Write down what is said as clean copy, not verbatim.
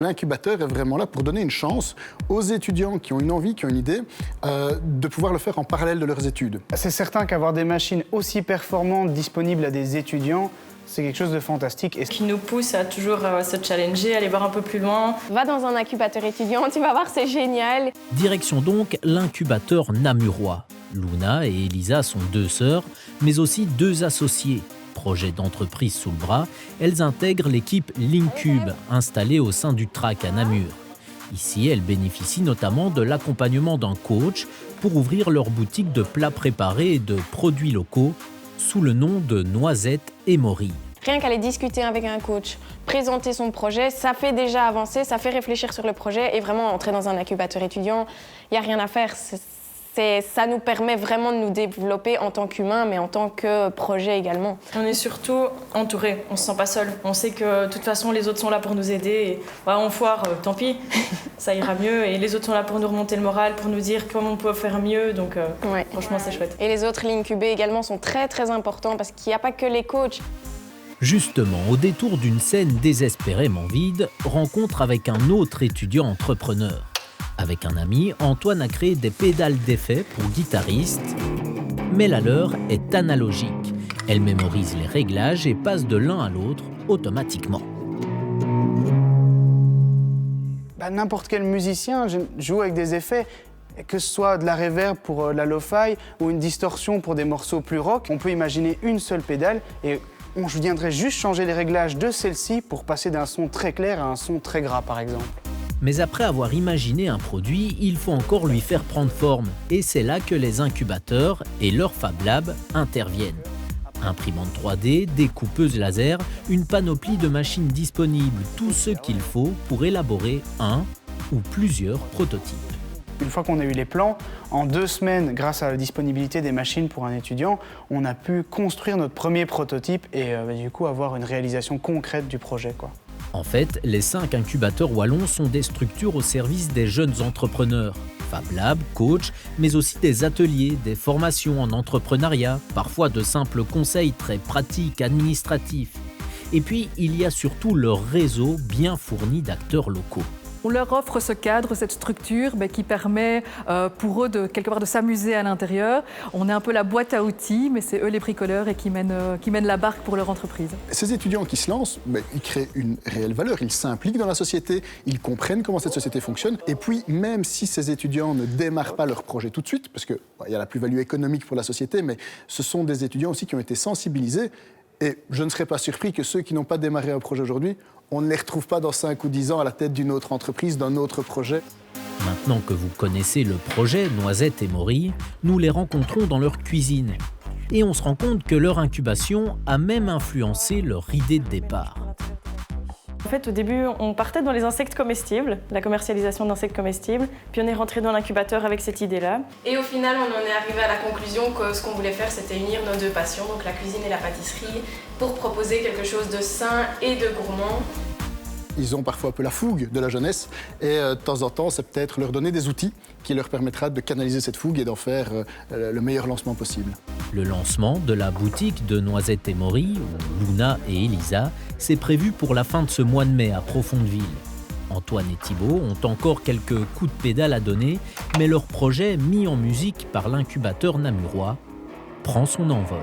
L'incubateur est vraiment là pour donner une chance aux étudiants qui ont une envie, qui ont une idée, de pouvoir le faire en parallèle de leurs études. C'est certain qu'avoir des machines aussi performantes disponibles à des étudiants, c'est quelque chose de fantastique. Qui nous pousse à toujours se challenger, aller voir un peu plus loin. Va dans un incubateur étudiant, tu vas voir, c'est génial. Direction donc l'incubateur namurois. Luna et Elisa sont deux sœurs, mais aussi deux associés. Projet d'entreprise sous le bras, elles intègrent l'équipe Linkcube, installée au sein du TRAC à Namur. Ici, elles bénéficient notamment de l'accompagnement d'un coach pour ouvrir leur boutique de plats préparés et de produits locaux sous le nom de Noisette et Maury. Rien qu'aller discuter avec un coach, présenter son projet, ça fait déjà avancer, ça fait réfléchir sur le projet et vraiment entrer dans un incubateur étudiant, il n'y a rien à faire. Ça nous permet vraiment de nous développer en tant qu'humains, mais en tant que projet également. On est surtout entourés, on ne se sent pas seul. On sait que de toute façon, les autres sont là pour nous aider. Et, on foire, tant pis, ça ira mieux. Et les autres sont là pour nous remonter le moral, pour nous dire comment on peut faire mieux. Donc franchement, c'est chouette. Et les autres Linkcubés également sont très très importants parce qu'il n'y a pas que les coachs. Justement, au détour d'une scène désespérément vide, rencontre avec un autre étudiant entrepreneur. Avec un ami, Antoine a créé des pédales d'effet pour guitaristes, mais la leur est analogique. Elle mémorise les réglages et passe de l'un à l'autre automatiquement. N'importe quel musicien joue avec des effets, que ce soit de la reverb pour la lo-fi ou une distorsion pour des morceaux plus rock. On peut imaginer une seule pédale et je viendrais juste changer les réglages de celle-ci pour passer d'un son très clair à un son très gras, par exemple. Mais après avoir imaginé un produit, il faut encore lui faire prendre forme. Et c'est là que les incubateurs et leur Fab Lab interviennent. Imprimantes 3D, découpeuses laser, une panoplie de machines disponibles, tout ce qu'il faut pour élaborer un ou plusieurs prototypes. Une fois qu'on a eu les plans, en 2 semaines, grâce à la disponibilité des machines pour un étudiant, on a pu construire notre premier prototype et du coup avoir une réalisation concrète du projet, quoi. En fait, les 5 incubateurs wallons sont des structures au service des jeunes entrepreneurs. Fab Lab, coach, mais aussi des ateliers, des formations en entrepreneuriat, parfois de simples conseils très pratiques, administratifs. Et puis, il y a surtout leur réseau bien fourni d'acteurs locaux. On leur offre ce cadre, cette structure qui permet pour eux de quelque part de s'amuser à l'intérieur. On est un peu la boîte à outils, mais c'est eux les bricoleurs et qui mènent la barque pour leur entreprise. Ces étudiants qui se lancent, ils créent une réelle valeur, ils s'impliquent dans la société, ils comprennent comment cette société fonctionne. Et puis, même si ces étudiants ne démarrent pas leur projet tout de suite, parce qu'il y a la plus-value économique pour la société, mais ce sont des étudiants aussi qui ont été sensibilisés. Et je ne serais pas surpris que ceux qui n'ont pas démarré un projet aujourd'hui, on ne les retrouve pas dans 5 ou 10 ans à la tête d'une autre entreprise, d'un autre projet. Maintenant que vous connaissez le projet Noisette et Maury, nous les rencontrons dans leur cuisine. Et on se rend compte que leur incubation a même influencé leur idée de départ. En fait, au début, on partait dans les insectes comestibles, la commercialisation d'insectes comestibles, puis on est rentré dans l'incubateur avec cette idée-là. Et au final, on en est arrivé à la conclusion que ce qu'on voulait faire, c'était unir nos 2 passions, donc la cuisine et la pâtisserie, pour proposer quelque chose de sain et de gourmand. Ils ont parfois un peu la fougue de la jeunesse et de temps en temps, c'est peut-être leur donner des outils qui leur permettra de canaliser cette fougue et d'en faire le meilleur lancement possible. Le lancement de la boutique de Noisette et Maury, où Luna et Elisa, c'est prévu pour la fin de ce mois de mai à Profondeville. Antoine et Thibaut ont encore quelques coups de pédale à donner, mais leur projet, mis en musique par l'incubateur namurois, prend son envol.